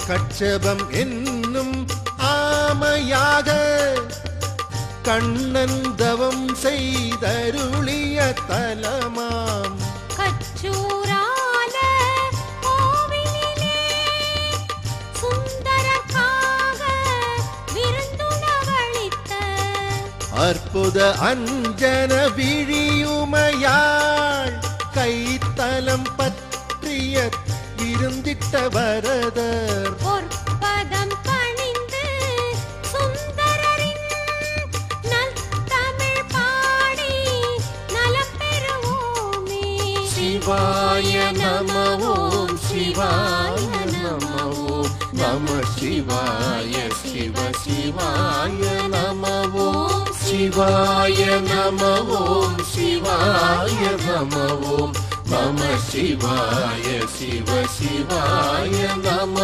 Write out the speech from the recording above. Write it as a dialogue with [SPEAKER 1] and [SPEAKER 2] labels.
[SPEAKER 1] கச்சபம் என்னும் ஆமையாக கண்ணன் தவம் செய்தருளிய தலமாம்
[SPEAKER 2] கச்சூரால கோவிலிலே சுந்தரக்காக விருந்துணவளித்த
[SPEAKER 1] அற்புத அஞ்சன விழியுமையாள் கைத்தலம் பற்றிய விருந்திட்ட வரதர்
[SPEAKER 2] பொற்பதம் பணிந்து சுந்தரரின் நல்தமிழ் பாடி நலம் பெறுவோமே.
[SPEAKER 1] சிவாய நம ஓம் சிவாய நம ஓம் நம சிவாய சிவ சிவாய நம ஓம் சிவாய நம ஓம் சிவாய நம ஓம் நம சிவாய சிவ சிவாய நம